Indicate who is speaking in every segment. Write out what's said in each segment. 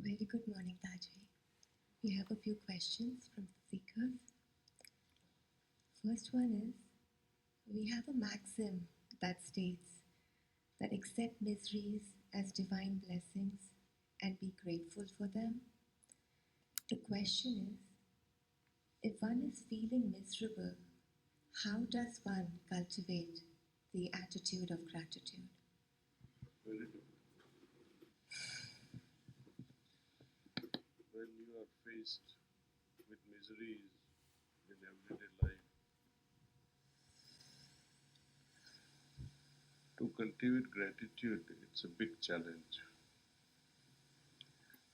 Speaker 1: Very good morning, Daaji. We have a few questions from the seekers. First one is, we have a maxim that states that accept miseries as divine blessings and be grateful for them. The question is, if one is feeling miserable, how does one cultivate the attitude of gratitude?
Speaker 2: Very good. When you are faced with miseries in everyday life, to cultivate gratitude, it's a big challenge.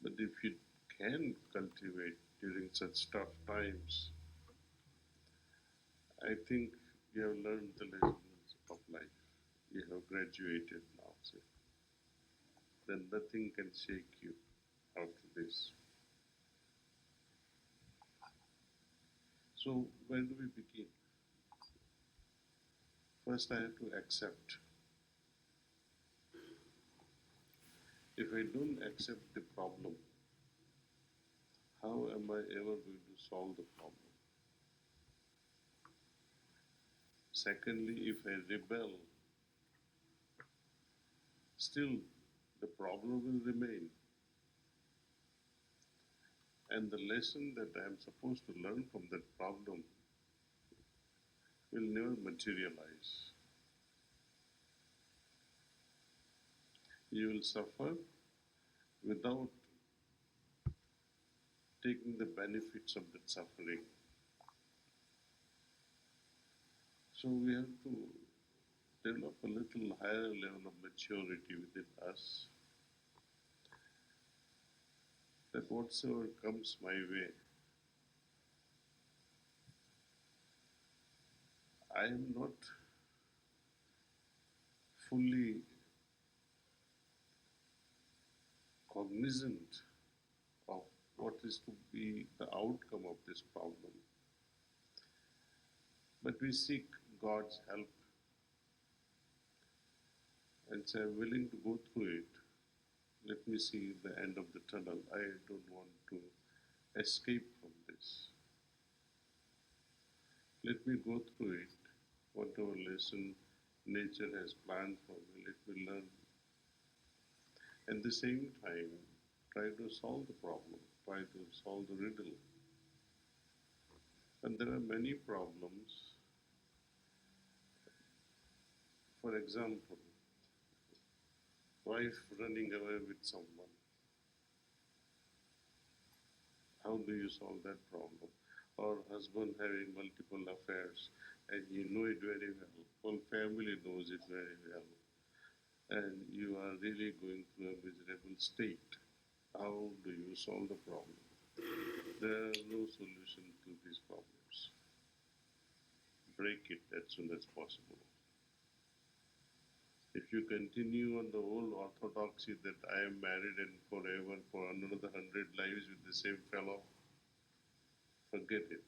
Speaker 2: But if you can cultivate during such tough times, I think you have learned the lessons of life. You have graduated now, so then nothing can shake you after this. So where do we begin? First, I have to accept. If I don't accept the problem, how am I ever going to solve the problem? Secondly, if I rebel, still the problem will remain. And the lesson that I am supposed to learn from that problem will never materialize. You will suffer without taking the benefits of that suffering. So we have to develop a little higher level of maturity within us, that whatsoever comes my way, I am not fully cognizant of what is to be the outcome of this problem. But we seek God's help and say, I'm willing to go through it. Let me see the end of the tunnel. I don't want to escape from this. Let me go through it. Whatever lesson nature has planned for me, let me learn. At the same time, try to solve the problem, try to solve the riddle. And there are many problems. For example, wife running away with someone. How do you solve that problem? Or husband having multiple affairs, and you know it very well. Whole family knows it very well. And you are really going through a miserable state. How do you solve the problem? There are no solution to these problems. Break it as soon as possible. If you continue on the old orthodoxy that I am married and forever for another 100 lives with the same fellow, forget it.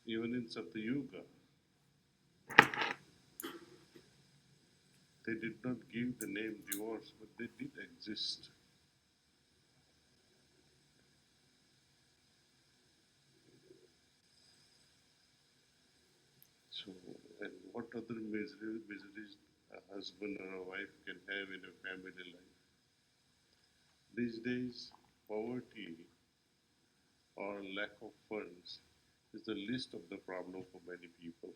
Speaker 2: Even in Satyuga, they did not give the name divorce, but they did exist. So, and what other miseries a husband or a wife can have in a family life? These days, poverty or lack of funds is the least of the problem for many people.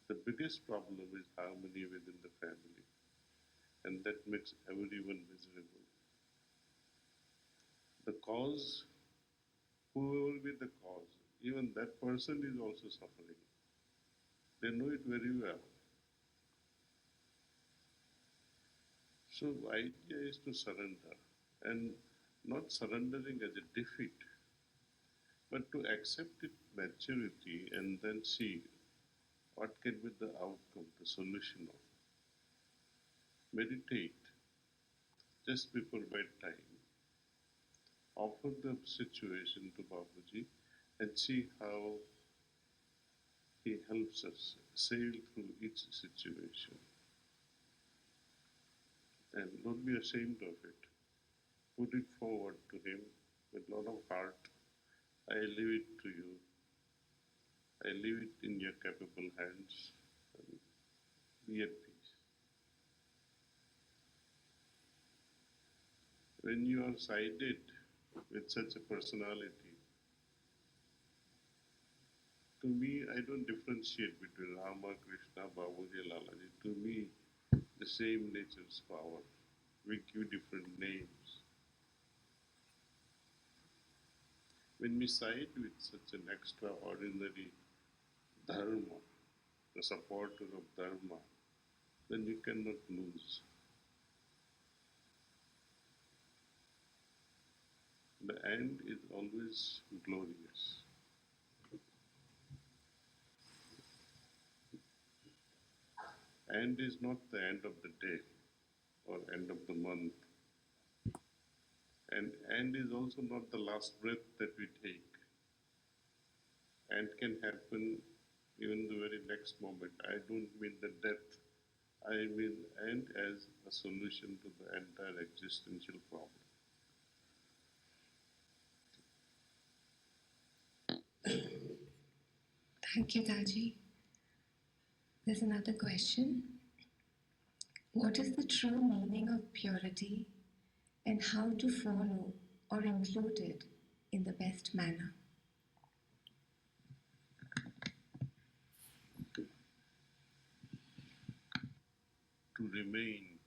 Speaker 2: The biggest problem is harmony within the family, and that makes everyone miserable. The cause, whoever be the cause, even that person is also suffering. They know it very well. So the idea is to surrender, and not surrendering as a defeat, but to accept it maturity and then see what can be the outcome, the solution of it. Meditate just before bedtime. Offer the situation to Babaji and see how He helps us sail through each situation. And don't be ashamed of it. Put it forward to Him with a lot of heart. I leave it to you. I leave it in your capable hands. And be at peace. When you are sided with such a personality, to me, I don't differentiate between Rama, Krishna, Babuji, Lalaji. To me, the same nature's power. We give different names. When we side with such an extraordinary dharma, the supporter of dharma, then you cannot lose. The end is always glorious. End is not the end of the day or end of the month. And end is also not the last breath that we take. End can happen even the very next moment. I don't mean the death. I mean end as a solution to the entire existential problem.
Speaker 1: Thank you, Daaji. There's another question. What is the true meaning of purity and how to follow or include it in the best manner?
Speaker 2: To remain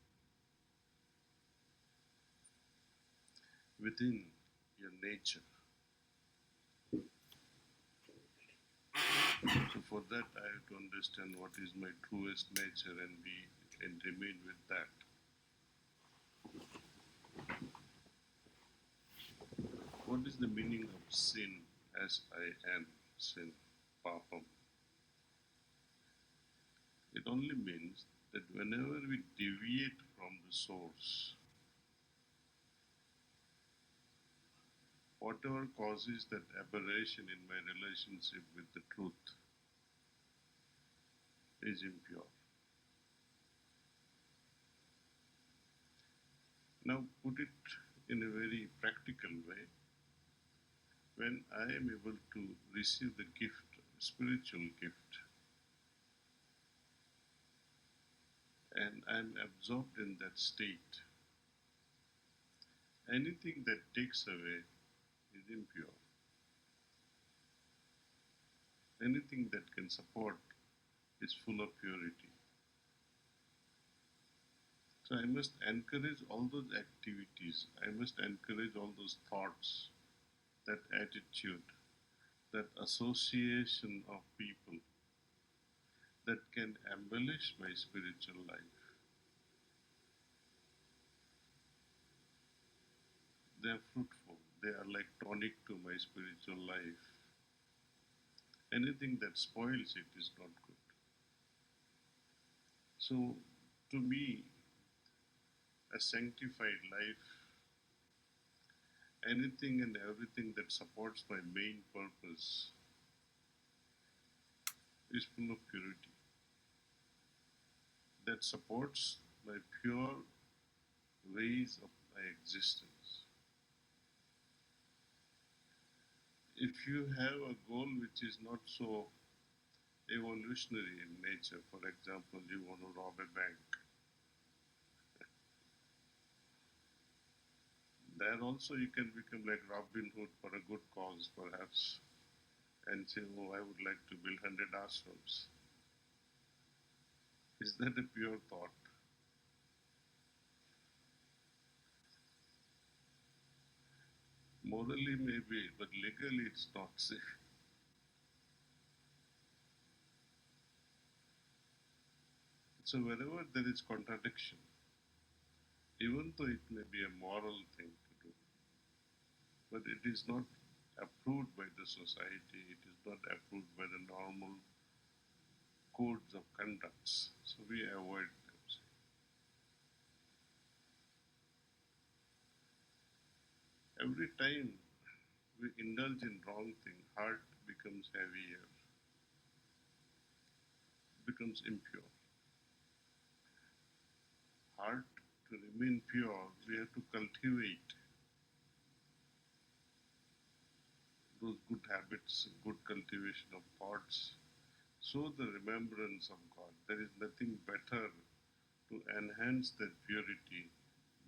Speaker 2: within your nature. So for that I have to understand what is my truest nature and remain with that. What is the meaning of sin? S-I-N, sin, papam. It only means that whenever we deviate from the source, whatever causes that aberration in my relationship with the truth is impure. Now put it in a very practical way. When I am able to receive the gift, spiritual gift, and I am absorbed in that state, anything that takes away is impure. Anything that can support is full of purity. So I must encourage all those activities, I must encourage all those thoughts, that attitude, that association of people that can embellish my spiritual life. They are fruitful, they are like tonic to my spiritual life. Anything that spoils it is not good. So, to me, a sanctified life, anything and everything that supports my main purpose is full of purity. That supports my pure ways of my existence. If you have a goal which is not so evolutionary in nature, for example, you want to rob a bank, there also you can become like Robin Hood for a good cause, perhaps, and say, oh, I would like to build 100 ashrams. Is that a pure thought? Morally, maybe, but legally, it's not safe. So, wherever there is contradiction, even though it may be a moral thing to do, but it is not approved by the society, it is not approved by the normal codes of conducts, so we avoid them. Every time we indulge in wrong thing, heart becomes heavier. becomes impure. Heart, to remain pure, we have to cultivate those good habits, good cultivation of thoughts, so the remembrance of God. There is nothing better to enhance that purity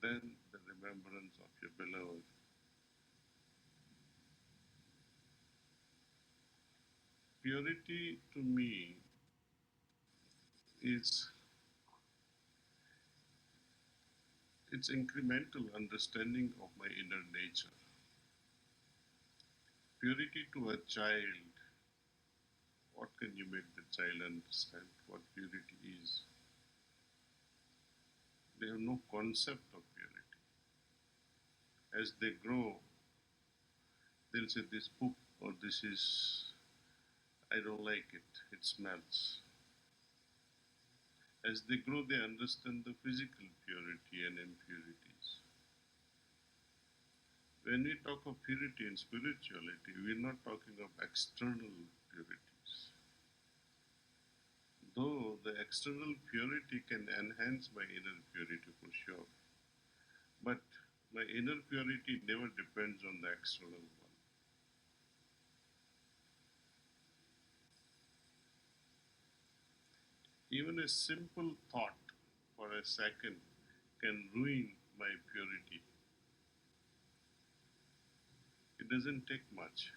Speaker 2: than the remembrance of your beloved. Purity to me is its incremental understanding of my inner nature. Purity to a child, what can you make the child understand what purity is? They have no concept of purity. As they grow, they'll say this poop or this is, I don't like it, it smells. As they grow, they understand the physical purity and impurities. When we talk of purity in spirituality, we're not talking of external purities. Though the external purity can enhance my inner purity for sure, but my inner purity never depends on the external one. Even a simple thought for a second can ruin my purity. It doesn't take much.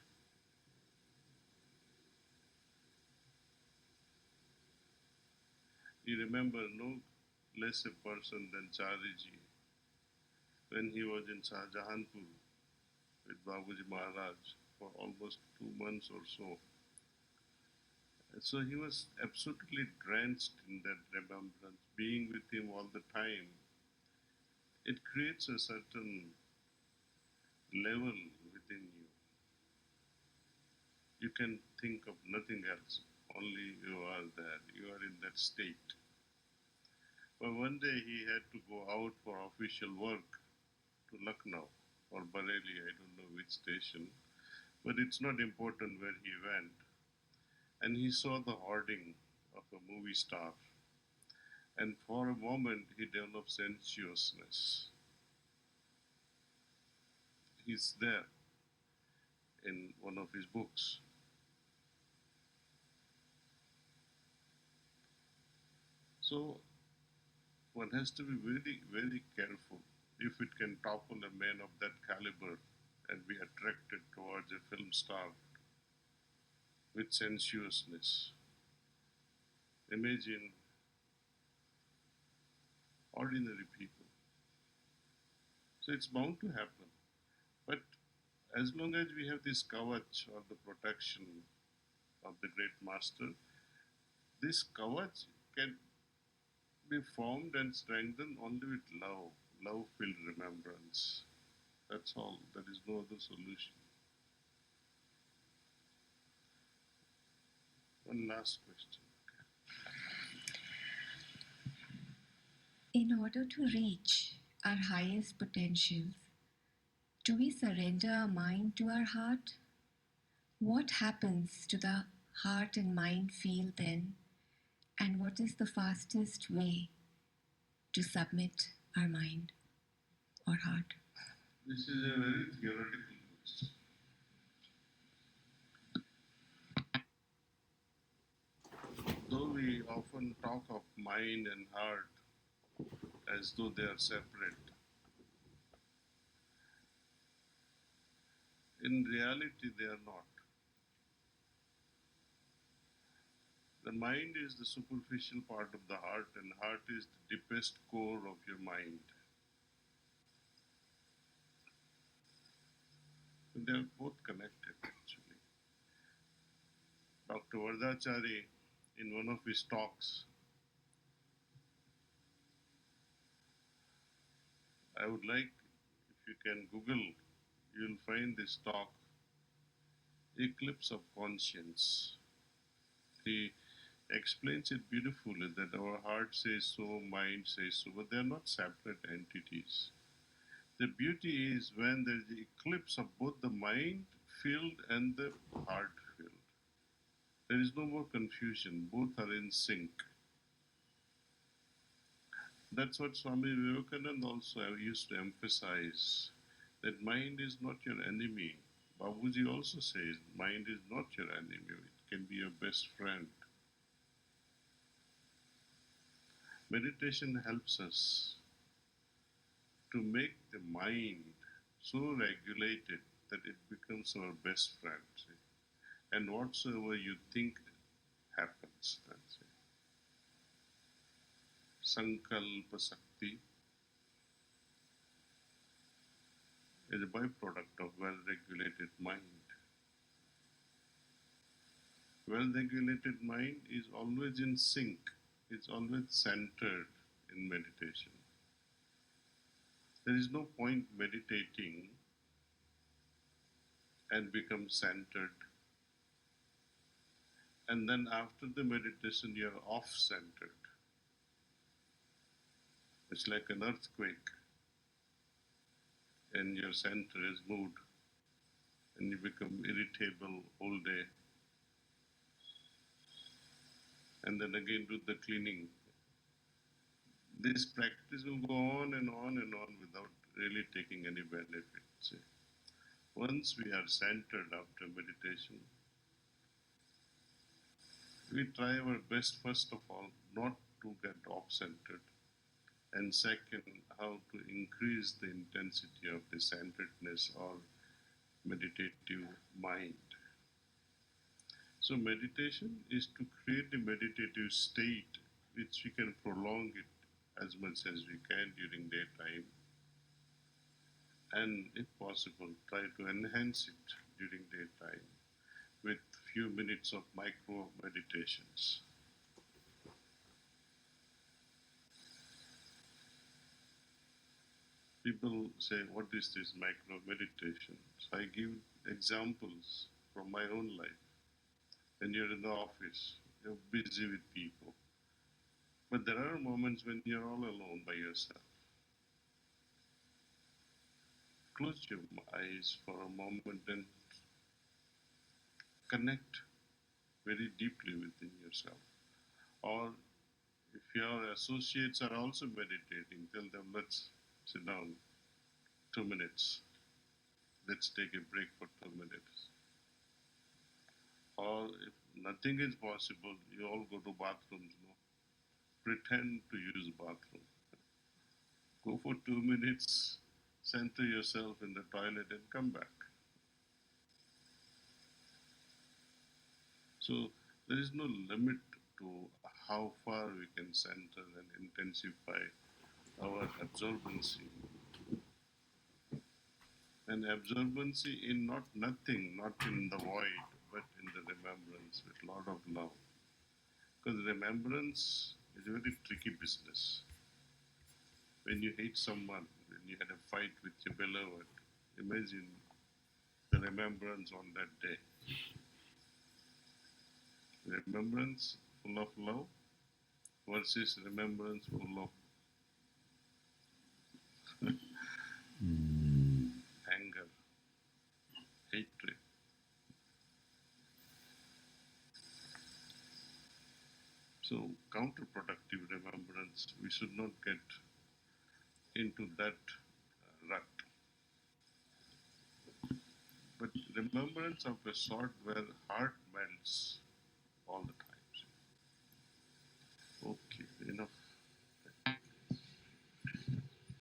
Speaker 2: You remember no less a person than Chariji when he was in Shahjahanpur with Babuji Maharaj for almost 2 months or so. And so he was absolutely drenched in that remembrance, being with him all the time. It creates a certain level within you. You can think of nothing else, only you are there, you are in that state. But one day he had to go out for official work to Lucknow or Bareilly, I don't know which station, but it's not important where he went. And he saw the hoarding of a movie star, and for a moment he developed sensuousness. He's there in one of his books. So one has to be very, very careful if it can topple a man of that caliber and be attracted towards a film star with sensuousness. Imagine ordinary people. So it's bound to happen. But as long as we have this kavach or the protection of the great master, this kavach can be formed and strengthened only with love, love filled remembrance. That's all. There is no other solution. One last question.
Speaker 1: In order to reach our highest potentials, do we surrender our mind to our heart? What happens to the heart and mind field then? And what is the fastest way to submit our mind or heart?
Speaker 2: This is a very theoretical question. Though we often talk of mind and heart as though they are separate, in reality they are not. The mind is the superficial part of the heart, and heart is the deepest core of your mind. And they are both connected actually. Dr. Vardachari, in one of his talks, I would like, if you can Google, you'll find this talk, Eclipse of Conscience. He explains it beautifully that our heart says so, mind says so, but they are not separate entities. The beauty is when there is the eclipse of both the mind field and the heart field. There is no more confusion. Both are in sync. That's what Swami Vivekananda also used to emphasize, that mind is not your enemy. Babuji also says, mind is not your enemy. It can be your best friend. Meditation helps us to make the mind so regulated that it becomes our best friend. See? And whatsoever you think happens. That's it. Sankalpa Sakti is a byproduct of well-regulated mind. Well-regulated mind is always in sync. It's always centered in meditation. There is no point meditating and become centered. And then after the meditation, you're off-centered. It's like an earthquake, and your center is moved, and you become irritable all day. And then again do the cleaning. This practice will go on and on and on without really taking any benefit. See? Once we are centered after meditation, we try our best, first of all, not to get off-centered, and second, how to increase the intensity of the centeredness or meditative mind. So meditation is to create a meditative state which we can prolong it as much as we can during daytime, and if possible, try to enhance it during daytime with few minutes of micro meditations. People say, what is this micro meditation? So I give examples from my own life. When you're in the office, you're busy with people. But there are moments when you're all alone by yourself. Close your eyes for a moment and connect very deeply within yourself. Or if your associates are also meditating, tell them, let's sit down 2 minutes. Let's take a break for 2 minutes. Or if nothing is possible, you all go to bathrooms. No? Pretend to use bathroom. Go for 2 minutes, center yourself in the toilet and come back. So there is no limit to how far we can center and intensify our absorbency. And absorbency in not nothing, not in the void, but in the remembrance with a lot of love. Because remembrance is a very tricky business. When you hate someone, when you had a fight with your beloved, imagine the remembrance on that day. Remembrance full of love versus remembrance full of anger, hatred. So counterproductive remembrance, we should not get into that rut. But remembrance of a sort where heart melts all the time. Okay, enough.